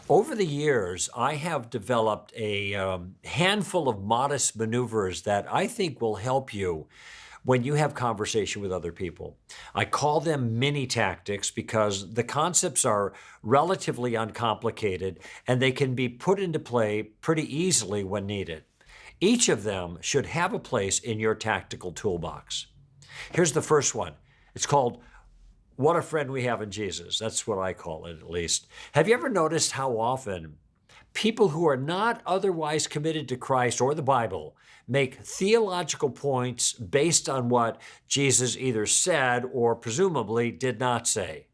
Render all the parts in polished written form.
Over the years, I have developed a handful of modest maneuvers that I think will help you when you have conversation with other people. I call them mini tactics because the concepts are relatively uncomplicated and they can be put into play pretty easily when needed. Each of them should have a place in your tactical toolbox. Here's the first one. It's called What a Friend We Have in Jesus. That's what I call it, at least. Have you ever noticed how often people who are not otherwise committed to Christ or the Bible make theological points based on what Jesus either said or presumably did not say?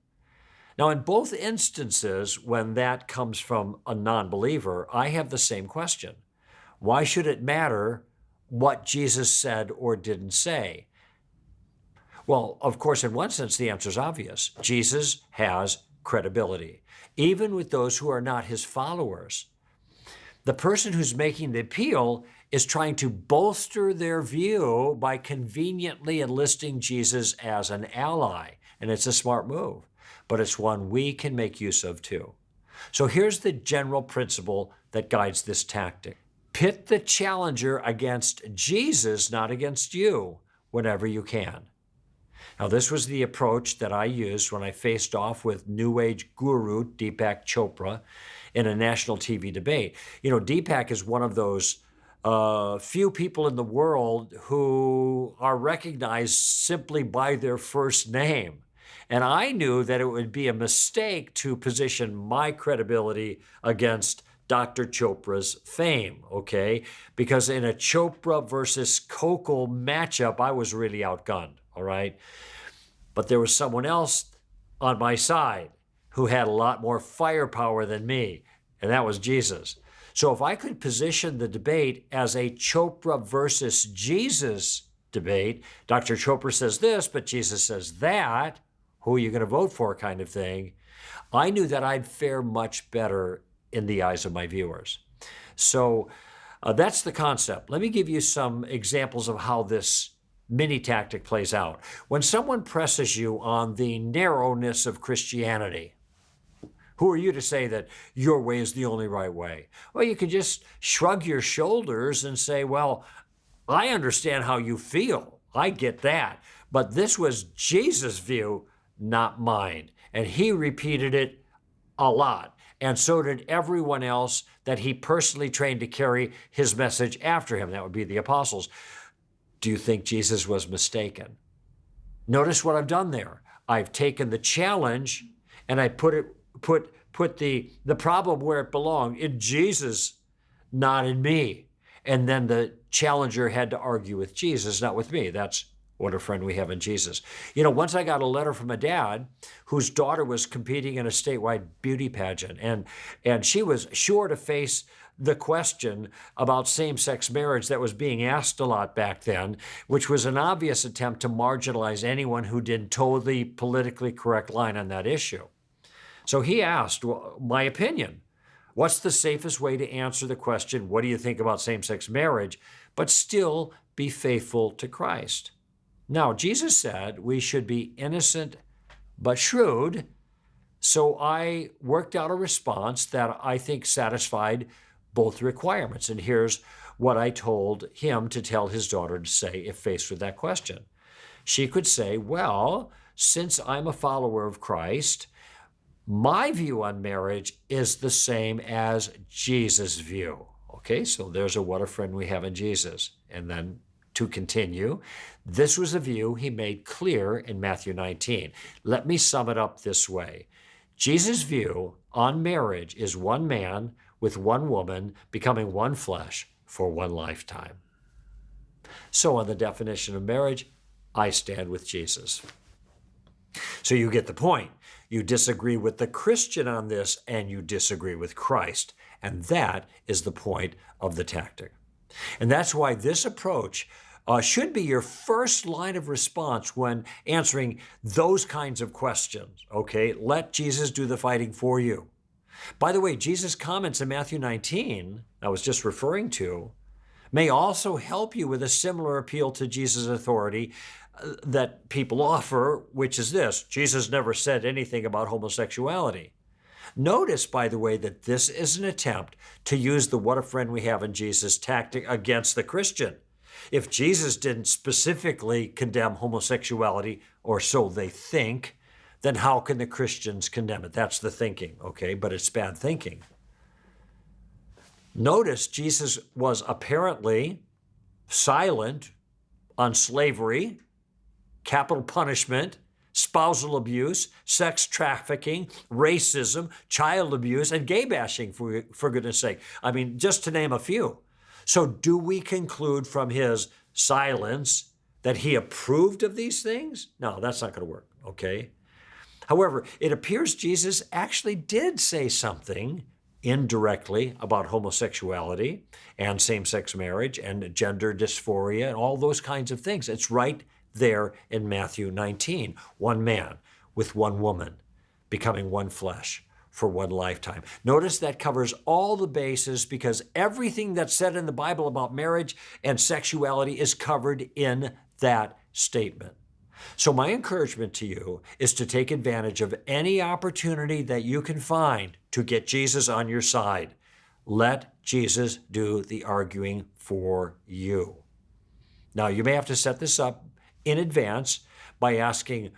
Now, in both instances, when that comes from a non-believer, I have the same question. Why should it matter what Jesus said or didn't say? Well, of course, in one sense, the answer is obvious. Jesus has credibility, even with those who are not his followers. The person who's making the appeal is trying to bolster their view by conveniently enlisting Jesus as an ally. And it's a smart move, but it's one we can make use of too. So here's the general principle that guides this tactic. Pit the challenger against Jesus, not against you, whenever you can. Now, this was the approach that I used when I faced off with New Age guru Deepak Chopra in a national TV debate. You know, Deepak is one of those few people in the world who are recognized simply by their first name. And I knew that it would be a mistake to position my credibility against Dr. Chopra's fame, okay? Because in a Chopra versus Kokol matchup, I was really outgunned, all right? But there was someone else on my side who had a lot more firepower than me, and that was Jesus. So if I could position the debate as a Chopra versus Jesus debate, Dr. Chopra says this, but Jesus says that, who are you going to vote for kind of thing, I knew that I'd fare much better in the eyes of my viewers. So that's the concept. Let me give you some examples of how this mini tactic plays out. When someone presses you on the narrowness of Christianity, who are you to say that your way is the only right way? Well, you can just shrug your shoulders and say, well, I understand how you feel. I get that. But this was Jesus' view, not mine. And he repeated it a lot. And so did everyone else that he personally trained to carry his message after him. That would be the apostles. Do you think Jesus was mistaken? Notice what I've done there. I've taken the challenge and I put the problem where it belonged, in Jesus, not in me. And then the challenger had to argue with Jesus, not with me. That's what a friend we have in Jesus. You know, once I got a letter from a dad whose daughter was competing in a statewide beauty pageant, and she was sure to face the question about same-sex marriage that was being asked a lot back then, which was an obvious attempt to marginalize anyone who didn't toe the politically correct line on that issue. So he asked my opinion. What's the safest way to answer the question, what do you think about same-sex marriage, but still be faithful to Christ? Now, Jesus said we should be innocent but shrewd, so I worked out a response that I think satisfied both requirements. And here's what I told him to tell his daughter to say if faced with that question. She could say, well, since I'm a follower of Christ, my view on marriage is the same as Jesus' view. Okay, so there's a what a friend we have in Jesus. And then to continue, this was a view he made clear in Matthew 19. Let me sum it up this way. Jesus' view on marriage is one man with one woman becoming one flesh for one lifetime. So on the definition of marriage, I stand with Jesus. So you get the point. You disagree with the Christian on this, and you disagree with Christ. And that is the point of the tactic. And that's why this approach should be your first line of response when answering those kinds of questions, okay? Let Jesus do the fighting for you. By the way, Jesus' comments in Matthew 19, I was just referring to, may also help you with a similar appeal to Jesus' authority that people offer, which is this: Jesus never said anything about homosexuality. Notice, by the way, that this is an attempt to use the "what a friend we have in Jesus" tactic against the Christian. If Jesus didn't specifically condemn homosexuality, or so they think, then how can the Christians condemn it? That's the thinking, okay? But it's bad thinking. Notice Jesus was apparently silent on slavery, capital punishment, spousal abuse, sex trafficking, racism, child abuse, and gay bashing, for goodness sake. I mean, just to name a few. So do we conclude from his silence that he approved of these things? No, that's not going to work, okay? However, it appears Jesus actually did say something indirectly about homosexuality and same-sex marriage and gender dysphoria and all those kinds of things. It's right there in Matthew 19. One man with one woman becoming one flesh for one lifetime. Notice that covers all the bases because everything that's said in the Bible about marriage and sexuality is covered in that statement. So my encouragement to you is to take advantage of any opportunity that you can find to get Jesus on your side. Let Jesus do the arguing for you. Now, you may have to set this up in advance by asking,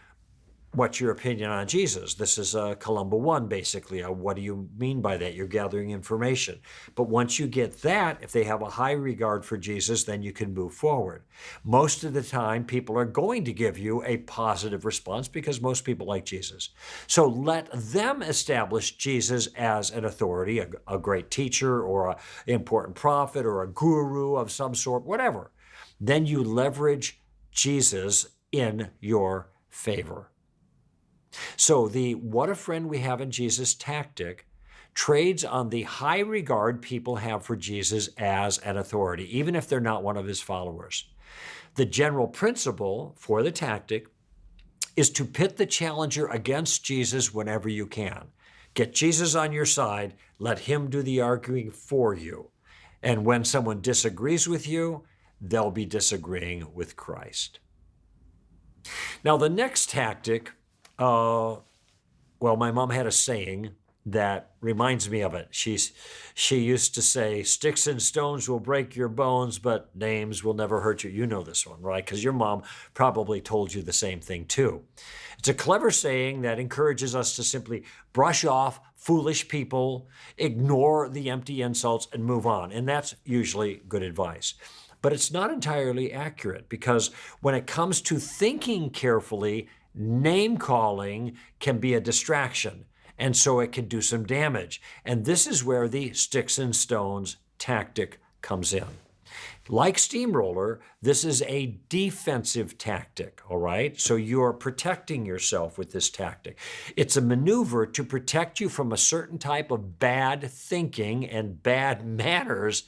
what's your opinion on Jesus? This is Columba 1, basically. What do you mean by that? You're gathering information. But once you get that, if they have a high regard for Jesus, then you can move forward. Most of the time, people are going to give you a positive response because most people like Jesus. So let them establish Jesus as an authority, a great teacher or an important prophet or a guru of some sort, whatever. Then you leverage Jesus in your favor. So the "what a friend we have in Jesus" tactic trades on the high regard people have for Jesus as an authority, even if they're not one of his followers. The general principle for the tactic is to pit the challenger against Jesus whenever you can. Get Jesus on your side, let him do the arguing for you. And when someone disagrees with you, they'll be disagreeing with Christ. Now, the next tactic, well, my mom had a saying that reminds me of it. She used to say, "Sticks and stones will break your bones, but names will never hurt you." You know this one, right? Because your mom probably told you the same thing too. It's a clever saying that encourages us to simply brush off foolish people, ignore the empty insults, and move on. And that's usually good advice. But it's not entirely accurate because when it comes to thinking carefully, name-calling can be a distraction, and so it can do some damage. And this is where the sticks and stones tactic comes in. Like steamroller, this is a defensive tactic, all right? So you're protecting yourself with this tactic. It's a maneuver to protect you from a certain type of bad thinking and bad manners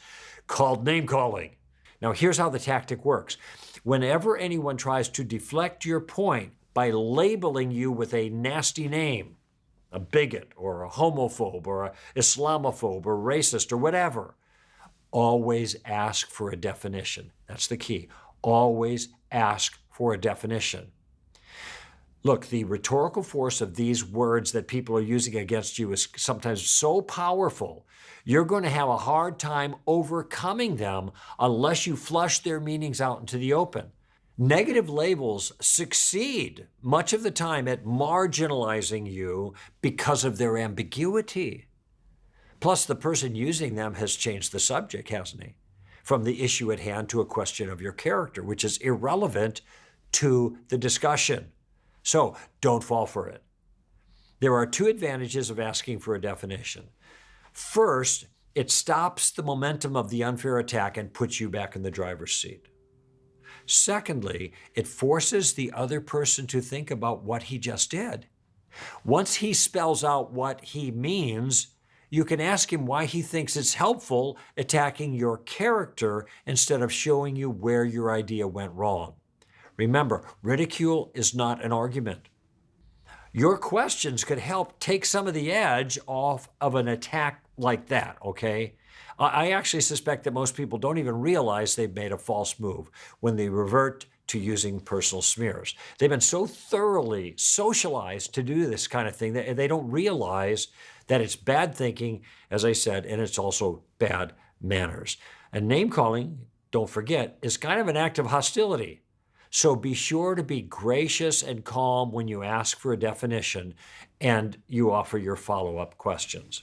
called name-calling. Now, here's how the tactic works. Whenever anyone tries to deflect your point by labeling you with a nasty name, a bigot or a homophobe or an Islamophobe or racist or whatever, always ask for a definition. That's the key. Always ask for a definition. Look, the rhetorical force of these words that people are using against you is sometimes so powerful, you're going to have a hard time overcoming them unless you flush their meanings out into the open. Negative labels succeed much of the time at marginalizing you because of their ambiguity. Plus, the person using them has changed the subject, hasn't he? From the issue at hand to a question of your character, which is irrelevant to the discussion. So don't fall for it. There are two advantages of asking for a definition. First, it stops the momentum of the unfair attack and puts you back in the driver's seat. Secondly, it forces the other person to think about what he just did. Once he spells out what he means, you can ask him why he thinks it's helpful attacking your character instead of showing you where your idea went wrong. Remember, ridicule is not an argument. Your questions could help take some of the edge off of an attack like that, okay? I actually suspect that most people don't even realize they've made a false move when they revert to using personal smears. They've been so thoroughly socialized to do this kind of thing that they don't realize that it's bad thinking, as I said, and it's also bad manners. And name calling, don't forget, is kind of an act of hostility. So be sure to be gracious and calm when you ask for a definition and you offer your follow-up questions.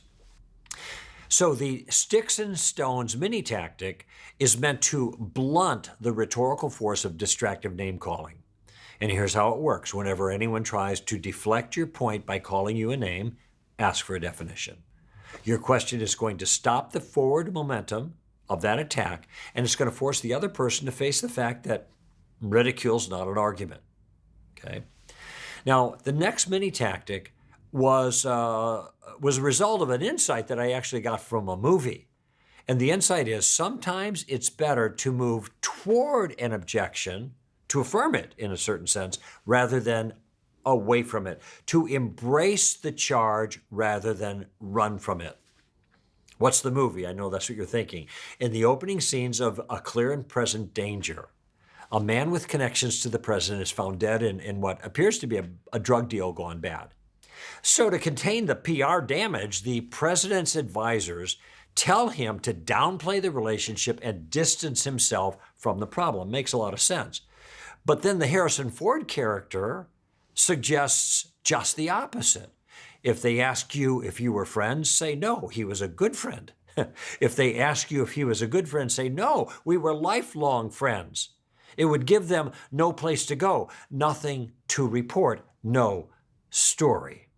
So the sticks and stones mini tactic is meant to blunt the rhetorical force of distractive name calling. And here's how it works. Whenever anyone tries to deflect your point by calling you a name, ask for a definition. Your question is going to stop the forward momentum of that attack, and it's going to force the other person to face the fact that ridicule's not an argument. Okay. Now, the next mini tactic was a result of an insight that I actually got from a movie. And the insight is sometimes it's better to move toward an objection, to affirm it in a certain sense, rather than away from it, to embrace the charge rather than run from it. What's the movie? I know that's what you're thinking. In the opening scenes of A Clear and Present Danger, a man with connections to the president is found dead in what appears to be a drug deal gone bad. So to contain the PR damage, the president's advisors tell him to downplay the relationship and distance himself from the problem. Makes a lot of sense. But then the Harrison Ford character suggests just the opposite. If they ask you if you were friends, say no, he was a good friend. If they ask you if he was a good friend, say no, we were lifelong friends. It would give them no place to go, nothing to report, no story.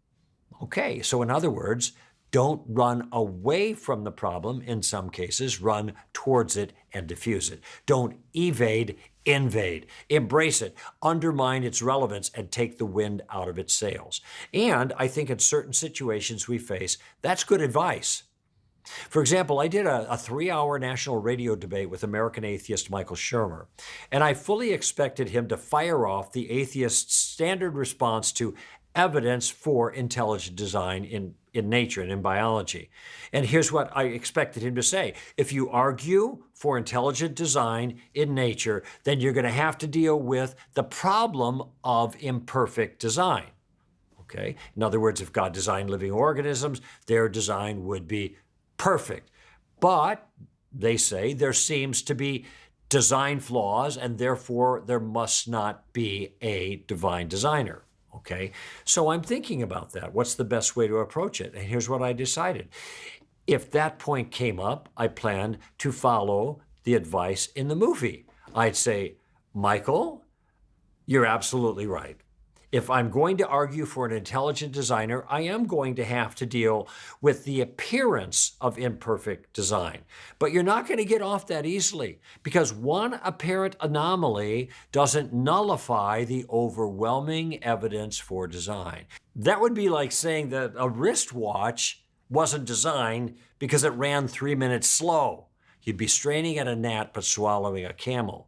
Okay, so in other words, don't run away from the problem in some cases, run towards it and diffuse it. Don't evade, invade. Embrace it, undermine its relevance, and take the wind out of its sails. And I think in certain situations we face, that's good advice. For example, I did a 3-hour national radio debate with American atheist Michael Shermer, and I fully expected him to fire off the atheist's standard response to evidence for intelligent design in nature and in biology. And here's what I expected him to say. If you argue for intelligent design in nature, then you're going to have to deal with the problem of imperfect design. Okay? In other words, if God designed living organisms, their design would be perfect. But, they say, there seems to be design flaws, and therefore there must not be a divine designer. Okay, so I'm thinking about that. What's the best way to approach it? And here's what I decided. If that point came up, I planned to follow the advice in the movie. I'd say, Michael, you're absolutely right. If I'm going to argue for an intelligent designer, I am going to have to deal with the appearance of imperfect design. But you're not going to get off that easily, because one apparent anomaly doesn't nullify the overwhelming evidence for design. That would be like saying that a wristwatch wasn't designed because it ran 3 minutes slow. You'd be straining at a gnat but swallowing a camel.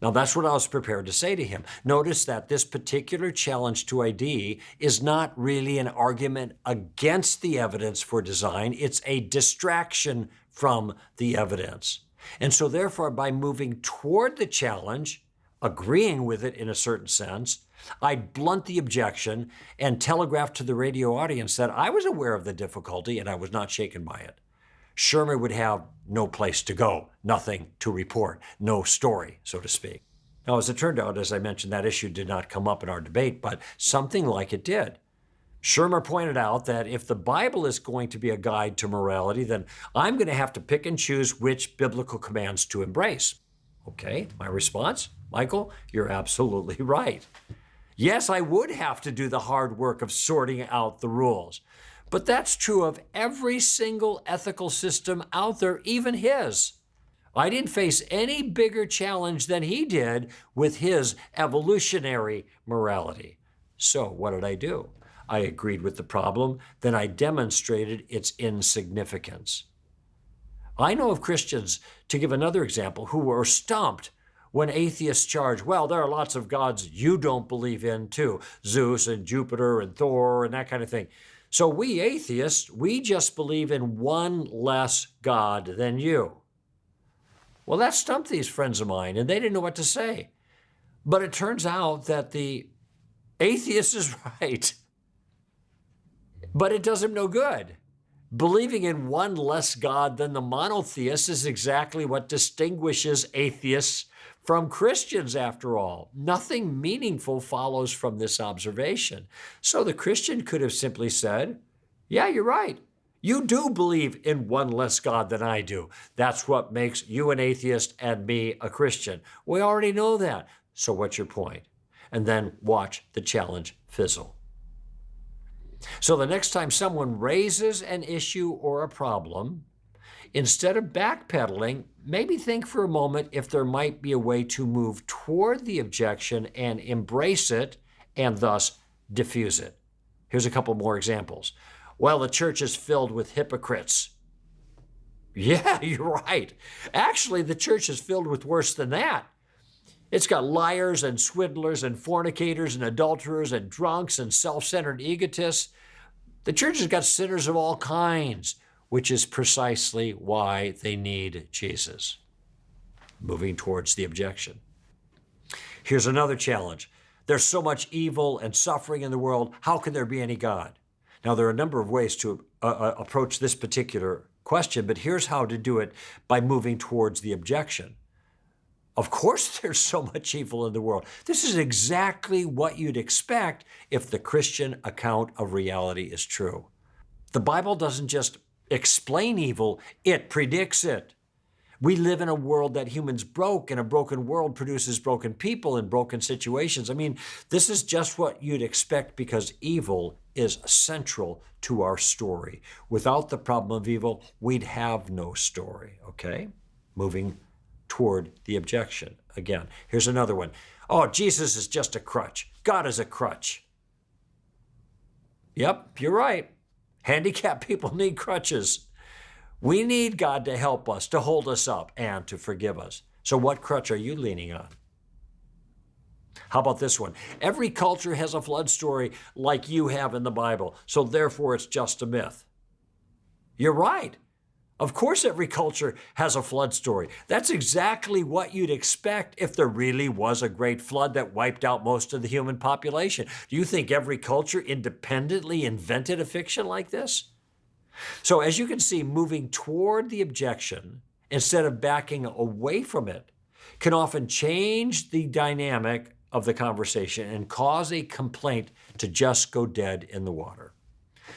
Now, that's what I was prepared to say to him. Notice that this particular challenge to ID is not really an argument against the evidence for design. It's a distraction from the evidence. And so therefore, by moving toward the challenge, agreeing with it in a certain sense, I'd blunt the objection and telegraph to the radio audience that I was aware of the difficulty and I was not shaken by it. Shermer would have no place to go, nothing to report, no story, so to speak. Now, as it turned out, as I mentioned, that issue did not come up in our debate, but something like it did. Shermer pointed out that if the Bible is going to be a guide to morality, then I'm going to have to pick and choose which biblical commands to embrace. Okay, my response? Michael, you're absolutely right. Yes, I would have to do the hard work of sorting out the rules. But that's true of every single ethical system out there, even his. I didn't face any bigger challenge than he did with his evolutionary morality. So what did I do? I agreed with the problem, then I demonstrated its insignificance. I know of Christians, to give another example, who were stumped when atheists charge, well, there are lots of gods you don't believe in too, Zeus and Jupiter and Thor and that kind of thing. So we atheists, we just believe in one less God than you. Well, that stumped these friends of mine, and they didn't know what to say. But it turns out that the atheist is right, but it does him no good. Believing in one less God than the monotheist is exactly what distinguishes atheists from Christians, after all. Nothing meaningful follows from this observation. So the Christian could have simply said, yeah, you're right. You do believe in one less God than I do. That's what makes you an atheist and me a Christian. We already know that. So what's your point? And then watch the challenge fizzle. So the next time someone raises an issue or a problem, instead of backpedaling, maybe think for a moment if there might be a way to move toward the objection and embrace it and thus diffuse it. Here's a couple more examples. Well, the church is filled with hypocrites. Yeah, you're right. Actually, the church is filled with worse than that. It's got liars and swindlers and fornicators and adulterers and drunks and self-centered egotists. The church has got sinners of all kinds, which is precisely why they need Jesus. Moving towards the objection. Here's another challenge. There's so much evil and suffering in the world. How can there be any God? Now, there are a number of ways to approach this particular question, but here's how to do it by moving towards the objection. Of course, there's so much evil in the world. This is exactly what you'd expect if the Christian account of reality is true. The Bible doesn't just explain evil, it predicts it. We live in a world that humans broke, and a broken world produces broken people in broken situations. I mean, this is just what you'd expect because evil is central to our story. Without the problem of evil, we'd have no story, okay? Moving toward the objection. Again, here's another one. Oh, Jesus is just a crutch. God is a crutch. Yep, you're right. Handicapped people need crutches. We need God to help us, to hold us up, and to forgive us. So what crutch are you leaning on? How about this one? Every culture has a flood story like you have in the Bible, so therefore it's just a myth. You're right. Of course, every culture has a flood story. That's exactly what you'd expect if there really was a great flood that wiped out most of the human population. Do you think every culture independently invented a fiction like this? So as you can see, moving toward the objection instead of backing away from it can often change the dynamic of the conversation and cause a complaint to just go dead in the water.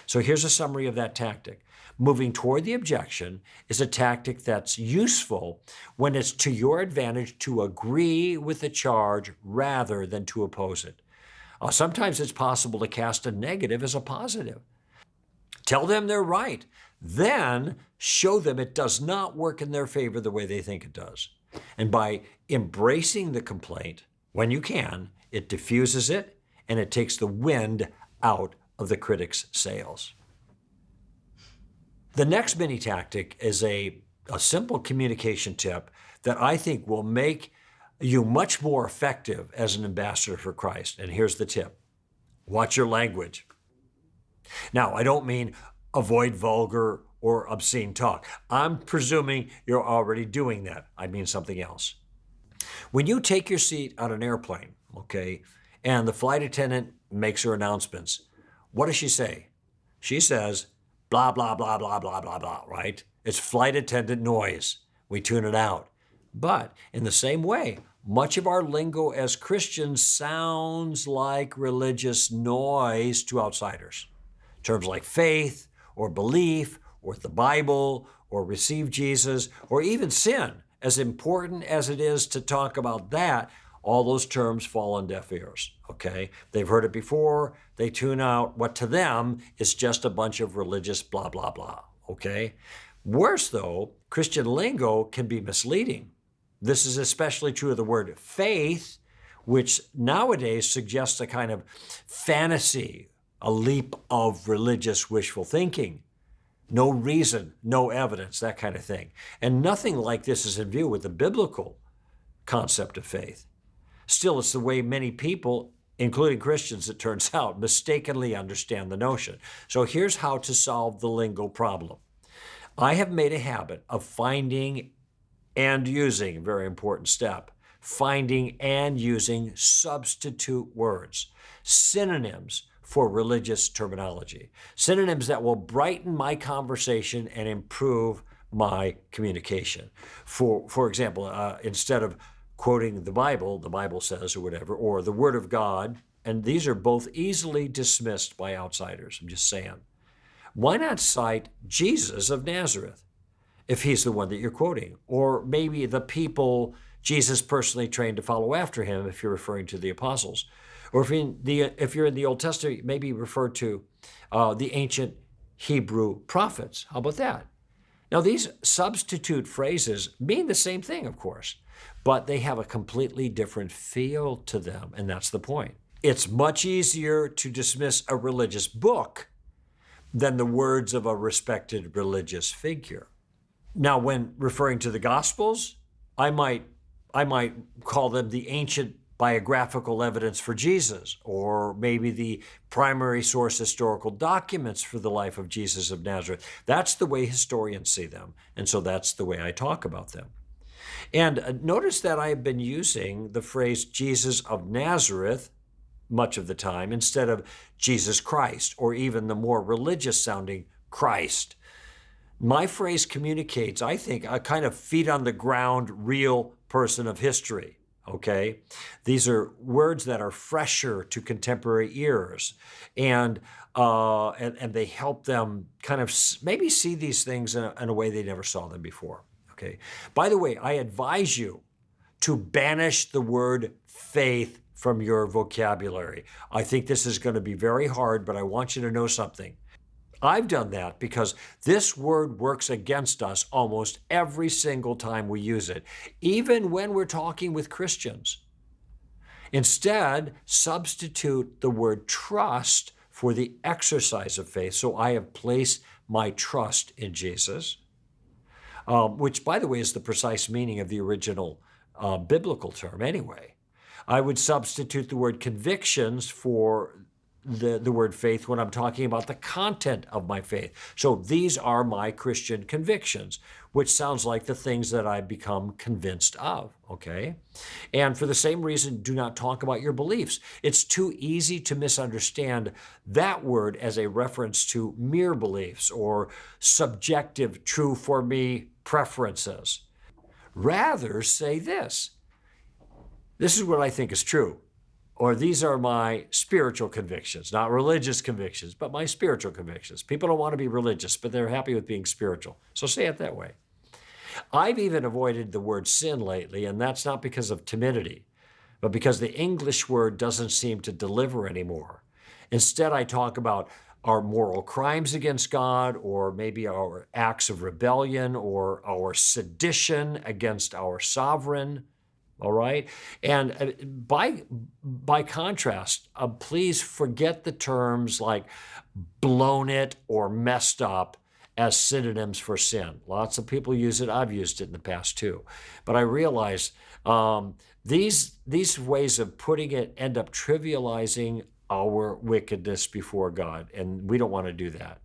So here's a summary of that tactic. Moving toward the objection is a tactic that's useful when it's to your advantage to agree with the charge rather than to oppose it. Sometimes it's possible to cast a negative as a positive. Tell them they're right. Then show them it does not work in their favor the way they think it does. And by embracing the complaint, when you can, it diffuses it and it takes the wind out of the critic's sails. The next mini tactic is a simple communication tip that I think will make you much more effective as an ambassador for Christ. And here's the tip. Watch your language. Now, I don't mean avoid vulgar or obscene talk. I'm presuming you're already doing that. I mean something else. When you take your seat on an airplane, okay, and the flight attendant makes her announcements, what does she say? She says, blah, blah, blah, blah, blah, blah, blah, right? It's flight attendant noise. We tune it out. But in the same way, much of our lingo as Christians sounds like religious noise to outsiders. Terms like faith or belief or the Bible or receive Jesus or even sin, as important as it is to talk about that, all those terms fall on deaf ears, okay? They've heard it before, they tune out what to them is just a bunch of religious blah, blah, blah, okay? Worse though, Christian lingo can be misleading. This is especially true of the word faith, which nowadays suggests a kind of fantasy, a leap of religious wishful thinking. No reason, no evidence, that kind of thing. And nothing like this is in view with the biblical concept of faith. Still, it's the way many people, including Christians, it turns out, mistakenly understand the notion. So here's how to solve the lingo problem. I have made a habit of finding and using, a very important step, finding and using substitute words, synonyms for religious terminology, synonyms that will brighten my conversation and improve my communication. For example, instead of quoting the Bible says, or whatever, or the Word of God, and these are both easily dismissed by outsiders. I'm just saying. Why not cite Jesus of Nazareth if he's the one that you're quoting? Or maybe the people Jesus personally trained to follow after him if you're referring to the apostles. Or if you're in the Old Testament, maybe refer to the ancient Hebrew prophets. How about that? Now, these substitute phrases mean the same thing, of course, but they have a completely different feel to them, and that's the point. It's much easier to dismiss a religious book than the words of a respected religious figure. Now, when referring to the Gospels, I might call them the ancient biographical evidence for Jesus, or maybe the primary source historical documents for the life of Jesus of Nazareth. That's the way historians see them, and so that's the way I talk about them. And notice that I've been using the phrase Jesus of Nazareth much of the time instead of Jesus Christ, or even the more religious sounding Christ. My phrase communicates, I think, a kind of feet on the ground, real person of history. Okay, these are words that are fresher to contemporary ears, and they help them kind of maybe see these things in a way they never saw them before. Okay. By the way, I advise you to banish the word faith from your vocabulary. I think this is going to be very hard, but I want you to know something. I've done that because this word works against us almost every single time we use it, even when we're talking with Christians. Instead, substitute the word trust for the exercise of faith. So I have placed my trust in Jesus, which, by the way, is the precise meaning of the original biblical term anyway. I would substitute the word convictions for the word faith when I'm talking about the content of my faith. So these are my Christian convictions, which sounds like the things that I become convinced of, okay? And for the same reason, do not talk about your beliefs. It's too easy to misunderstand that word as a reference to mere beliefs or subjective, true for me preferences. Rather say this. This is what I think is true. Or these are my spiritual convictions, not religious convictions, but my spiritual convictions. People don't want to be religious, but they're happy with being spiritual. So say it that way. I've even avoided the word sin lately, and that's not because of timidity, but because the English word doesn't seem to deliver anymore. Instead, I talk about our moral crimes against God, or maybe our acts of rebellion, or our sedition against our sovereign. All right. And by contrast, please forget the terms like blown it or messed up as synonyms for sin. Lots of people use it. I've used it in the past too. But I realize these ways of putting it end up trivializing our wickedness before God. And we don't want to do that.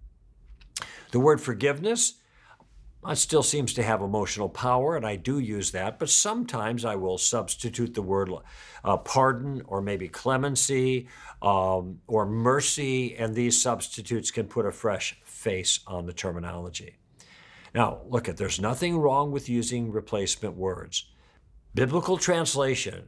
The word forgiveness, it still seems to have emotional power, and I do use that, but sometimes I will substitute the word pardon or maybe clemency or mercy, and these substitutes can put a fresh face on the terminology. Now, look, there's nothing wrong with using replacement words. Biblical translation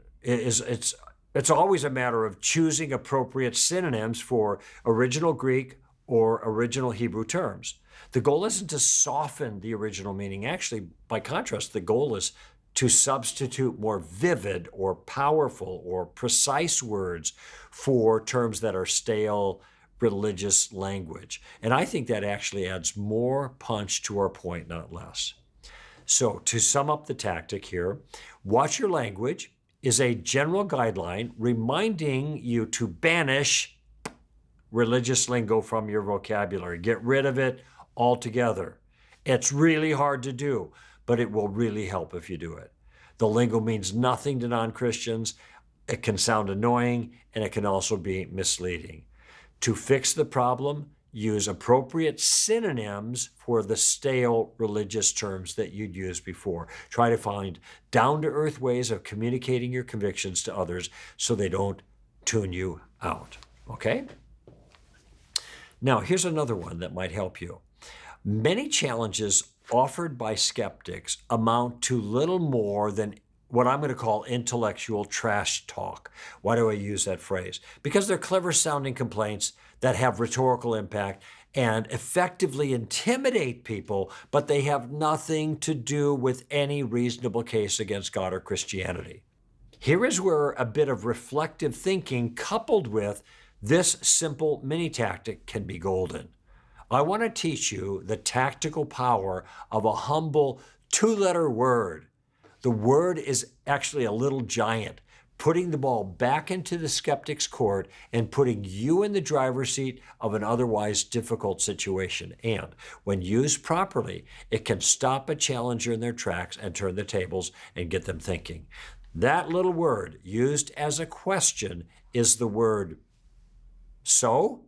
it's always a matter of choosing appropriate synonyms for original Greek or original Hebrew terms. The goal isn't to soften the original meaning. Actually, by contrast, the goal is to substitute more vivid or powerful or precise words for terms that are stale religious language. And I think that actually adds more punch to our point, not less. So to sum up the tactic here, watch your language is a general guideline reminding you to banish religious lingo from your vocabulary. Get rid of it altogether. It's really hard to do, but it will really help if you do it. The lingo means nothing to non-Christians. It can sound annoying, and it can also be misleading. To fix the problem, use appropriate synonyms for the stale religious terms that you'd used before. Try to find down-to-earth ways of communicating your convictions to others so they don't tune you out. Okay? Now, here's another one that might help you. Many challenges offered by skeptics amount to little more than what I'm going to call intellectual trash talk. Why do I use that phrase? Because they're clever sounding complaints that have rhetorical impact and effectively intimidate people, but they have nothing to do with any reasonable case against God or Christianity. Here is where a bit of reflective thinking coupled with this simple mini tactic can be golden. I want to teach you the tactical power of a humble two-letter word. The word is actually a little giant, putting the ball back into the skeptic's court and putting you in the driver's seat of an otherwise difficult situation. And when used properly, it can stop a challenger in their tracks and turn the tables and get them thinking. That little word used as a question is the word so.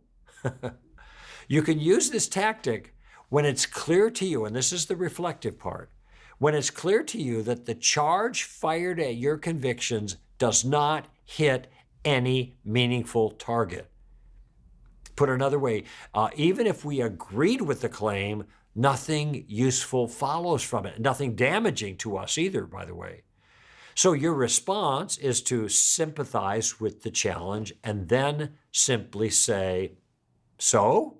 You can use this tactic when it's clear to you, and this is the reflective part, when it's clear to you that the charge fired at your convictions does not hit any meaningful target. Put another way, even if we agreed with the claim, nothing useful follows from it, nothing damaging to us either, by the way. So your response is to sympathize with the challenge and then simply say, so?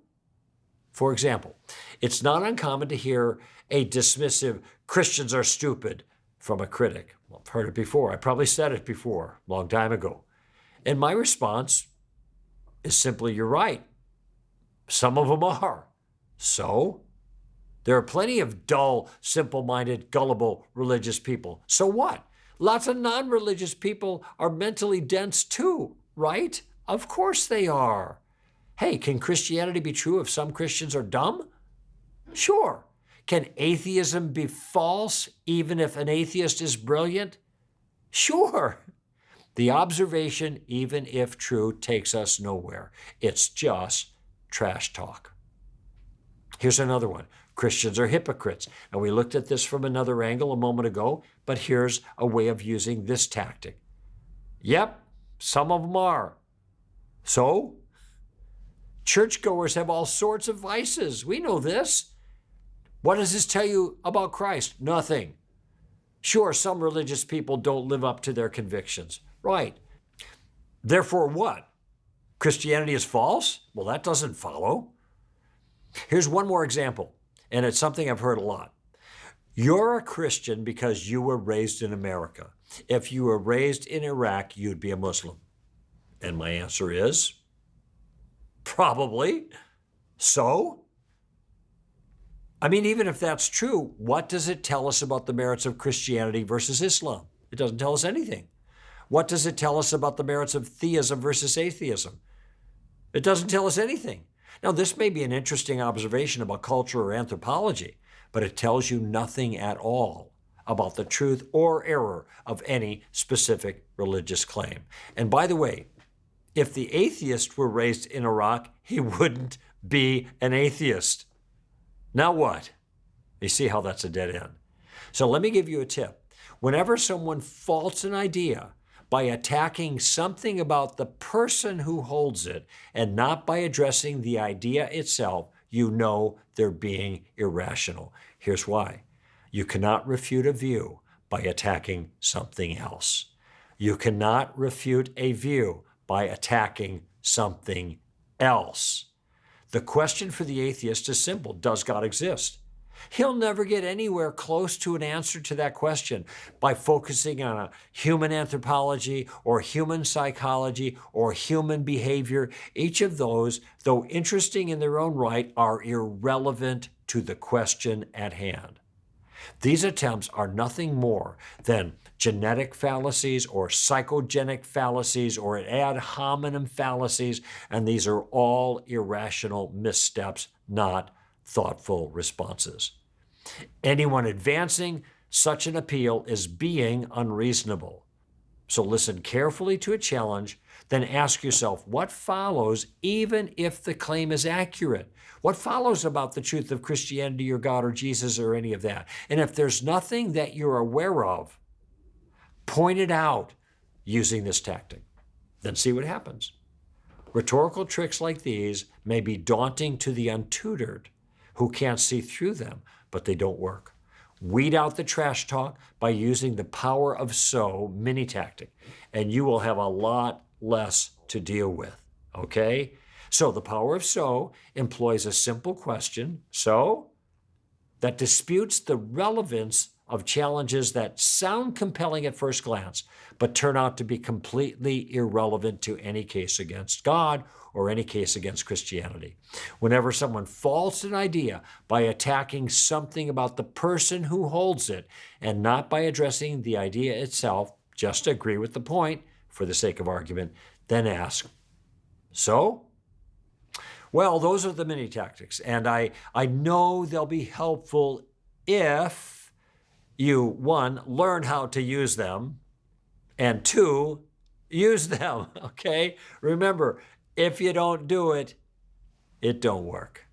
For example, it's not uncommon to hear a dismissive, Christians are stupid, from a critic. Well, I've heard it before. I probably said it before, a long time ago. And my response is simply, you're right. Some of them are. So? There are plenty of dull, simple-minded, gullible religious people. So what? Lots of non-religious people are mentally dense too, right? Of course they are. Hey, can Christianity be true if some Christians are dumb? Sure. Can atheism be false even if an atheist is brilliant? Sure. The observation, even if true, takes us nowhere. It's just trash talk. Here's another one. Christians are hypocrites. And we looked at this from another angle a moment ago, but here's a way of using this tactic. Yep, some of them are. So? Churchgoers have all sorts of vices. We know this. What does this tell you about Christ? Nothing. Sure, some religious people don't live up to their convictions. Right. Therefore what? Christianity is false? Well, that doesn't follow. Here's one more example, and it's something I've heard a lot. You're a Christian because you were raised in America. If you were raised in Iraq, you'd be a Muslim. And my answer is, probably. So? I mean, even if that's true, what does it tell us about the merits of Christianity versus Islam? It doesn't tell us anything. What does it tell us about the merits of theism versus atheism? It doesn't tell us anything. Now, this may be an interesting observation about culture or anthropology, but it tells you nothing at all about the truth or error of any specific religious claim. And by the way, if the atheist were raised in Iraq, he wouldn't be an atheist. Now what? You see how that's a dead end. So let me give you a tip. Whenever someone faults an idea by attacking something about the person who holds it and not by addressing the idea itself, you know they're being irrational. Here's why. You cannot refute a view by attacking something else. You cannot refute a view by attacking something else. The question for the atheist is simple. Does God exist? He'll never get anywhere close to an answer to that question by focusing on a human anthropology or human psychology or human behavior. Each of those, though interesting in their own right, are irrelevant to the question at hand. These attempts are nothing more than genetic fallacies or psychogenic fallacies or ad hominem fallacies, and these are all irrational missteps, not thoughtful responses. Anyone advancing such an appeal is being unreasonable. So listen carefully to a challenge, then ask yourself what follows even if the claim is accurate. What follows about the truth of Christianity or God or Jesus or any of that? And if there's nothing that you're aware of, point it out using this tactic. Then see what happens. Rhetorical tricks like these may be daunting to the untutored who can't see through them, but they don't work. Weed out the trash talk by using the power of so mini tactic, and you will have a lot less to deal with, okay? So the power of so employs a simple question, so, that disputes the relevance of challenges that sound compelling at first glance, but turn out to be completely irrelevant to any case against God or any case against Christianity. Whenever someone faults an idea by attacking something about the person who holds it and not by addressing the idea itself, just agree with the point for the sake of argument, then ask, so? Well, those are the mini tactics, and I know they'll be helpful if you, one, learn how to use them, and two, use them, okay? Remember, if you don't do it, it don't work.